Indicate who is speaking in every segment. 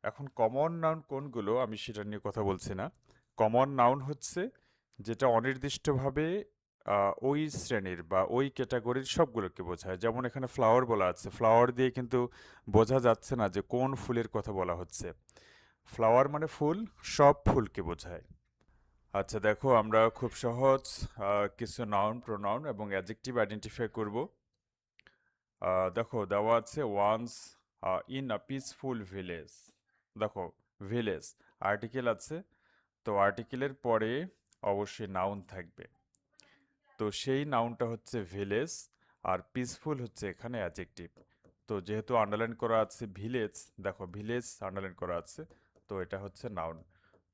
Speaker 1: এখন common noun কোনগুলো আমি সেটা নিয়ে কথা বলছি না। কমন নাউন হচ্ছে যেটা অনির্দিষ্টভাবে ওই শ্রেণীর বা ওই ক্যাটাগরির সবগুলোকে বোঝায়। যেমন এখানে ফ্লাওয়ার বলা আছে, ফ্লাওয়ার দিয়ে কিন্তু বোঝা যাচ্ছে না যে কোন ফুলের কথা বলা হচ্ছে। ফ্লাওয়ার মানে ফুল, সব ফুলকে বোঝায়। আচ্ছা দেখো, আমরা খুব সহজ কিছু নাউন, প্রোনাউন এবং অ্যাডজেক্টিভ আইডেন্টিফাই করব। দেখো দেওয়া আছে once in a peaceful village. দেখো ভিলেজ আর্টিকেল আছে, তো আর্টিকেলের পরে অবশ্যই নাউন থাকবে। তো সেই নাউনটা হচ্ছে ভিলেজ, আর পিসফুল হচ্ছে এখানে অ্যাডজেক্টিভ। তো যেহেতু আন্ডারলাইন করা আছে ভিলেজ, দেখো ভিলেজ আন্ডারলাইন করা আছে, তো এটা হচ্ছে নাউন।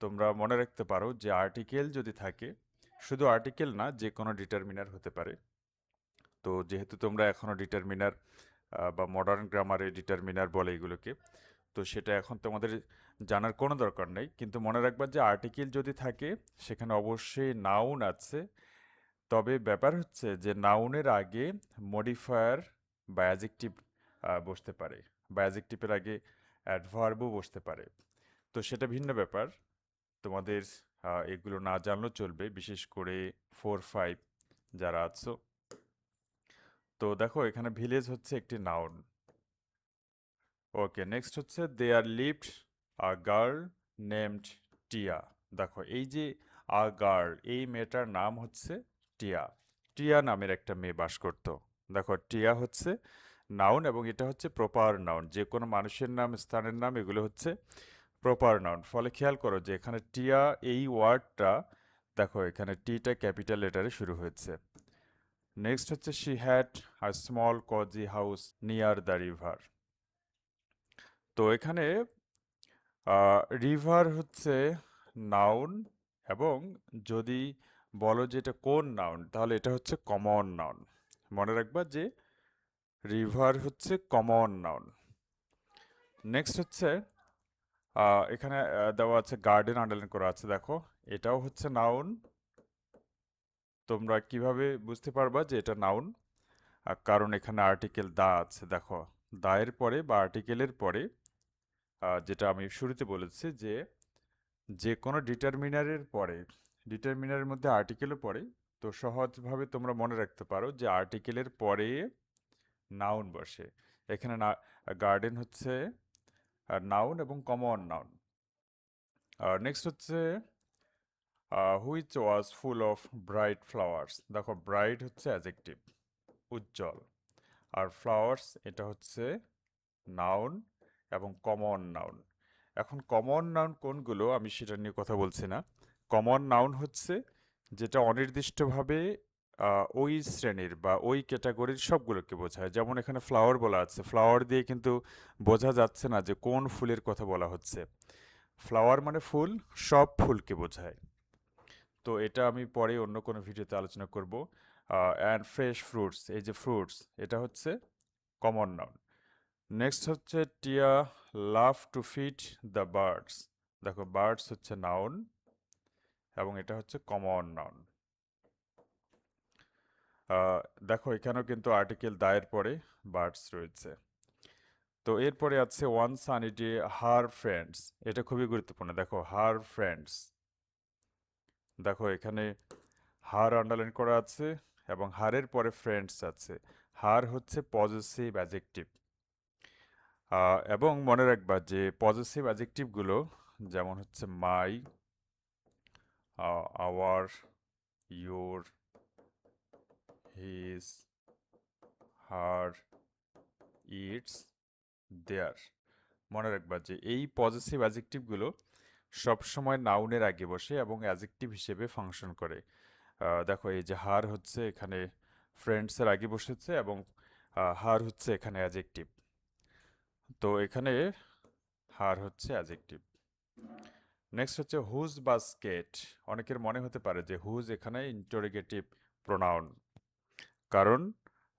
Speaker 1: তোমরা মনে রাখতে পারো যে আর্টিকেল যদি থাকে, শুধু আর্টিকেল না, যে কোনো ডিটারমিনার হতে পারে। তো যেহেতু তোমরা এখনো ডিটারমিনার বা মডার্ন গ্রামারে ডিটারমিনার বলে এগুলোকে, তো সেটা এখন তোমাদের জানার কোনো দরকার নেই, কিন্তু মনে রাখবা যে আর্টিকেল যদি থাকে সেখানে অবশ্যই নাউন আছে। তবে ব্যাপার হচ্ছে যে নাউনের আগে মডিফায়ার বা অ্যাজেক্টিভ বসতে পারে, বা অ্যাজেক্টিভের আগে অ্যাডভার্বও বসতে পারে। তো সেটা ভিন্ন ব্যাপার। তোমাদের এগুলো না জানলেও চলবে, বিশেষ করে 4-5 যারা আছো। তো দেখো এখানে ভিলেজ হচ্ছে একটি নাউন। ওকে, নেক্সট হচ্ছে there lived a girl named Tia. দেখো এই যে আ গার্ল, এই মেয়েটার নাম হচ্ছে টিয়া। টিয়া নামের একটা মেয়ে বাস করত। দেখো টিয়া হচ্ছে নাউন, এবং এটা হচ্ছে প্রপার নাউন। যে কোনো মানুষের নাম, স্থানের নাম, এগুলো হচ্ছে প্রপার নাউন। ফলে খেয়াল করো যে এখানে টিয়া এই ওয়ার্ডটা, দেখো এখানে টিটা ক্যাপিটাল লেটারে শুরু হয়েছে। নেক্সট হচ্ছে she had a small cosy house near the river. তো এখানে রিভার হচ্ছে নাউন, এবং যদি বলো যে এটা কোন নাউন, তাহলে এটা হচ্ছে কমন নাউন। মনে রাখবা যে রিভার হচ্ছে কমন নাউন। নেক্সট হচ্ছে এখানে দেওয়া আছে গার্ডেন, আন্ডারলাইন করা আছে, দেখো এটাও হচ্ছে নাউন। তোমরা কিভাবে বুঝতে পারবা যে এটা নাউন? কারণ এখানে আর্টিকেল দা আছে। দেখো দায়ের পরে বা আর্টিকেলের পরে, যেটা আমি শুরুতে বলেছি, যে যে কোনো ডিটারমিনারের পরে, ডিটারমিনারের মধ্যে আর্টিকেলও পড়ে। তো সহজভাবে তোমরা মনে রাখতে পারো যে আর্টিকেলের পরে নাউন বসে। এখানে না, গার্ডেন হচ্ছে নাউন এবং কমন নাউন। আর নেক্সট হচ্ছে which was full of bright flowers. দেখো ব্রাইট হচ্ছে অ্যাজেক্টিভ, উজ্জ্বল। আর ফ্লাওয়ার্স এটা হচ্ছে নাউন এবং কমন নাউন। এখন কমন নাউন কোনগুলো আমি সেটা নিয়ে কথা বলছি না। কমন নাউন হচ্ছে যেটা অনির্দিষ্টভাবে ওই শ্রেণীর বা ওই ক্যাটাগরির সবগুলোকে বোঝায়। যেমন এখানে ফ্লাওয়ার বলা আছে, ফ্লাওয়ার দিয়ে কিন্তু বোঝা যাচ্ছে না যে কোন ফুলের কথা বলা হচ্ছে। ফ্লাওয়ার মানে ফুল, সব ফুলকে বোঝায়। তো এটা আমি পরে অন্য কোনো ভিডিওতে আলোচনা করব। অ্যান্ড ফ্রেশ ফ্রুটস, এই যে ফ্রুটস, এটা হচ্ছে কমন নাউন। নেক্সট হচ্ছে টিয়া love to feed the birds. দেখো বার্ডস হচ্ছে নাউন, এবং এটা হচ্ছে কমন নাউন। দেখো এখানেও কিন্তু আর্টিকেল দায়ের পরে বার্ডস রয়েছে। তো এরপরে আছে one sunny day her friends. এটা খুবই গুরুত্বপূর্ণ। দেখো হার ফ্রেন্ডস, দেখো এখানে হার আন্ডারলাইন করা আছে, এবং হারের পরে ফ্রেন্ডস আছে। হার হচ্ছে পজেসিভ অ্যাজেক্টিভ। এবং মনে রাখবা যে পজেসিভ অ্যাজেক্টিভগুলো যেমন হচ্ছে my, our, your, his, her, its, their. মনে রাখবা যে এই পজেসিভ অ্যাজেক্টিভগুলো সবসময় নাউনের আগে বসে এবং অ্যাজেক্টিভ হিসেবে ফাংশন করে। দেখো এই যে হার হচ্ছে এখানে ফ্রেন্ডসের আগে বসেছে, এবং হার হচ্ছে এখানে অ্যাজেক্টিভ। তো এখানে হার হচ্ছে অ্যাজেক্টিভ। নেক্সট হচ্ছে হুজ বাস্কেট। অনেকের মনে হতে পারে যে হুজ এখানে ইন্টারোগেটিভ প্রোনাউন, কারণ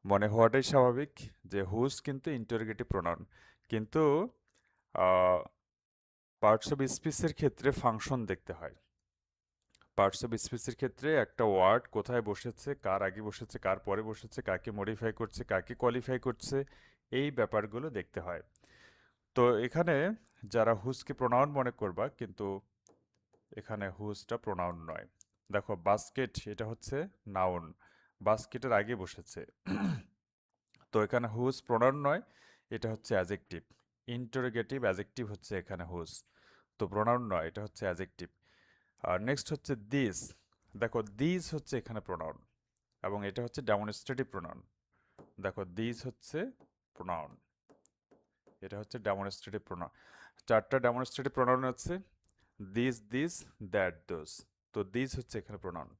Speaker 1: মনে হওয়াটাই স্বাভাবিক যে হুজ কিন্তু ইন্টারোগেটিভ প্রোনাউন। কিন্তু পার্টস অফ স্পিচের ক্ষেত্রে ফাংশন দেখতে হয়। পার্টস অফ স্পিচের ক্ষেত্রে একটা ওয়ার্ড কোথায় বসেছে, কার আগে বসেছে, কার পরে বসেছে, কাকে মডিফাই করছে, কাকে কোয়ালিফাই করছে, এই ব্যাপারগুলো দেখতে হয়। তো এখানে যারা হুজকে প্রোনাউন মনে করবা, কিন্তু এখানে হুজটা প্রোনাউন নয়। দেখো বাস্কেট এটা হচ্ছে নাউন, বাস্কেটের আগে বসেছে। তো এখানে হুজ প্রোনাউন নয়, এটা হচ্ছে অ্যাজেক্টিভ। ইন্টারোগেটিভ অ্যাজেক্টিভ হচ্ছে এখানে হুজ, তো প্রোনাউন নয়, এটা হচ্ছে অ্যাজেক্টিভ। আর নেক্সট হচ্ছে দিস। দেখো দিস হচ্ছে এখানে প্রোনাউন, এবং এটা হচ্ছে ডেমনস্ট্রেটিভ প্রোনাউন। দেখো দিস হচ্ছে প্রোনাউন, এটা হচ্ছে ডেমনস্ট্রেটিভ প্রোনাউন। চারটা ডেমনস্ট্রেটিভ প্রোনাউন হচ্ছে দিস দ্যাট দোজ। তো দিস হচ্ছে এখানে প্রোনাউন।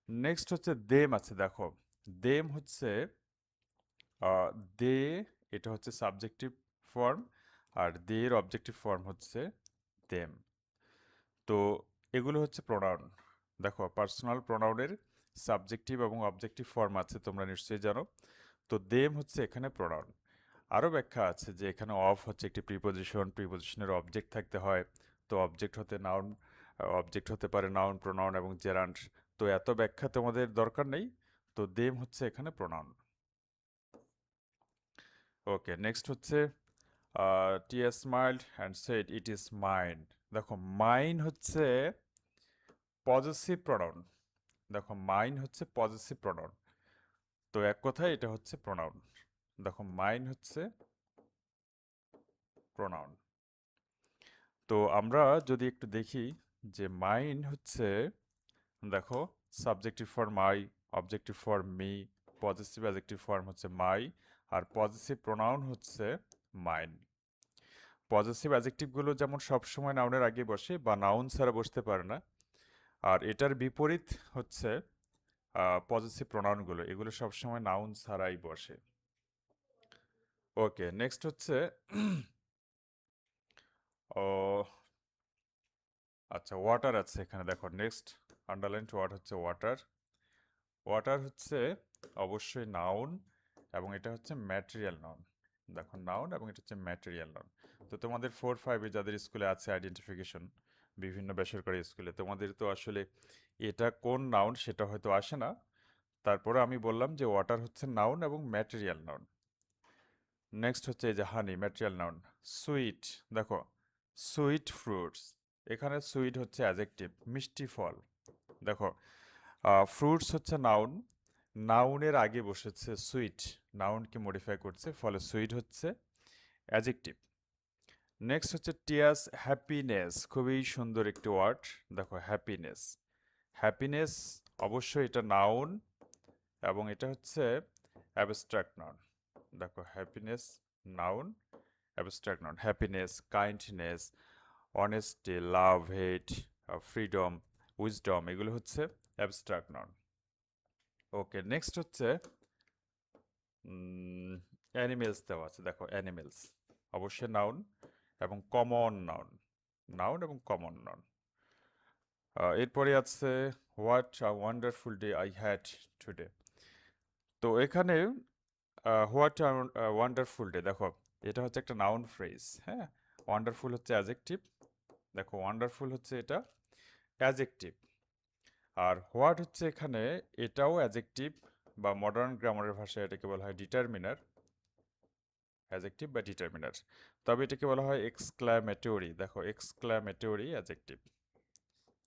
Speaker 1: নেক্সট হচ্ছে দেম আছে। দেখো দেম হচ্ছে দে, এটা হচ্ছে সাবজেক্টিভ ফর্ম, আর দের অবজেক্টিভ ফর্ম হচ্ছে দেম। তো এগুলো হচ্ছে প্রোনাউন। দেখো পার্সোনাল প্রোনাউনের সাবজেক্টিভ এবং অবজেক্টিভ ফর্ম আছে, তোমরা নিশ্চয়ই জানো। তো দেম হচ্ছে এখানে প্রোনাউন। আরও ব্যাখ্যা আছে যে এখানে অফ হচ্ছে একটি প্রিপোজিশন, প্রিপোজিশনের অবজেক্ট থাকতে হয়। তো অবজেক্ট হতে নাউন, অবজেক্ট হতে পারে নাউন, প্রোনাউন এবং জেরান্ড। তো এত ব্যাখ্যা তোমাদের দরকার নেই। তো দেম হচ্ছে এখানে প্রোনাউন। ওকে, নেক্সট হচ্ছে টিয়া smiled and said it is mine. দেখো মাইন হচ্ছে পজেসিভ প্রোনাউন। দেখো মাইন হচ্ছে পজেসিভ প্রোনাউন। তো এক কথায় এটা হচ্ছে প্রোনাউন। দেখো মাইন হচ্ছে প্রোনাউন। তো আমরা যদি একটু দেখি যে মাইন হচ্ছে, দেখো subjective for my, objective for me, positive adjective form হচ্ছে মাই, আর পজিটিভ প্রোনাউন হচ্ছে মাইন। পজিটিভ অ্যাডজেক্টিভগুলো যেমন সবসময় নাউনের আগে বসে বা নাউন ছাড়া বসতে পারে না, আর এটার বিপরীত হচ্ছে পজিটিভ প্রোনাউনগুলো, এগুলো সবসময় নাউন ছাড়াই বসে। ওকে, নেক্সট হচ্ছে ও আচ্ছা ওয়াটার আছে এখানে। দেখো নেক্সট আন্ডারলাইন ওয়ার্ড হচ্ছে ওয়াটার। ওয়াটার হচ্ছে অবশ্যই নাউন, এবং এটা হচ্ছে ম্যাটেরিয়াল নাউন। দেখো নাউন এবং এটা হচ্ছে ম্যাটেরিয়াল নাউন। তো তোমাদের 4-5-এ যাদের স্কুলে আছে আইডেন্টিফিকেশন, বিভিন্ন বেসরকারি স্কুলে তোমাদের তো আসলে এটা কোন নাউন সেটা হয়তো আসে না। তারপরে আমি বললাম যে ওয়াটার হচ্ছে নাউন এবং ম্যাটেরিয়াল নাউন। নেক্সট হচ্ছে এই যে হানি, ম্যাটেরিয়াল নাউন। সুইট, দেখো সুইট ফ্রুটস, এখানে সুইট হচ্ছে অ্যাডজেক্টিভ, মিষ্টি ফল। দেখো ফ্রুটস হচ্ছে নাউন, নাউনের আগে বসেছে সুইট, নাউনকে মডিফাই করছে, ফলে সুইট হচ্ছে অ্যাডজেক্টিভ। নেক্সট হচ্ছে টিয়াস হ্যাপিনেস, খুবই সুন্দর একটি ওয়ার্ড। দেখো হ্যাপিনেস, হ্যাপিনেস অবশ্যই এটা নাউন, এবং এটা হচ্ছে অ্যাবস্ট্রাক্ট নাউন। দেখো happiness noun, abstract noun. Happiness, kindness, honesty, love, hate, freedom, wisdom, এগুলো হচ্ছে অ্যাবস্ট্রাক্ট নাউন। ওকে, নেক্সট হচ্ছে অ্যানিমেলস দেওয়া আছে। দেখো অ্যানিমেলস অবশ্যই নাউন এবং কমন নাউন, নাউন এবং কমন নাউন। এরপরে আছে what a wonderful day I had today. তো এখানে হোয়াট আ ওয়ান্ডারফুল ডে, দেখো এটা হচ্ছে একটা নাউন ফ্রেজ, হ্যাঁ। ওয়ান্ডারফুল হচ্ছে অ্যাজেক্টিভ। দেখো ওয়ান্ডারফুল হচ্ছে এটা অ্যাজেক্টিভ, আর হোয়াট হচ্ছে এখানে এটাও অ্যাজেক্টিভ, বা মডার্ন গ্রামারের ভাষায় এটাকে বলা হয় ডিটারমিনার, অ্যাজেক্টিভ বা ডিটারমিনার। তবে এটাকে বলা হয় এক্সক্লামেটরি। দেখো এক্সক্লামেটরি অ্যাজেক্টিভ,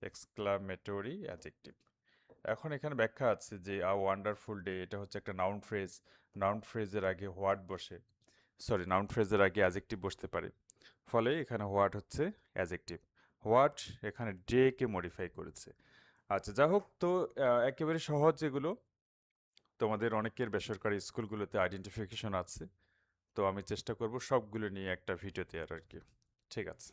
Speaker 1: এক্সক্লামেটরি অ্যাজেক্টিভ। এখন এখানে ব্যাখ্যা আছে যে আ ওয়ান্ডারফুল ডে, এটা হচ্ছে একটা নাউন ফ্রেজ, নাউন ফ্রেজের আগে হোয়াট বসে, সরি নাউন ফ্রেজের আগে অ্যাজেক্টিভ বসতে পারে, ফলে এখানে হোয়াট হচ্ছে অ্যাজেক্টিভ। হোয়াট এখানে ডে কে মডিফাই করেছে। আচ্ছা যা হোক, তো একেবারে সহজ এগুলো, তোমাদের অনেকের বেসরকারি স্কুলগুলোতে আইডেন্টিফিকেশন আছে। তো আমি চেষ্টা করব সবগুলো নিয়ে একটা ভিডিও দেওয়ার আর কি। ঠিক আছে।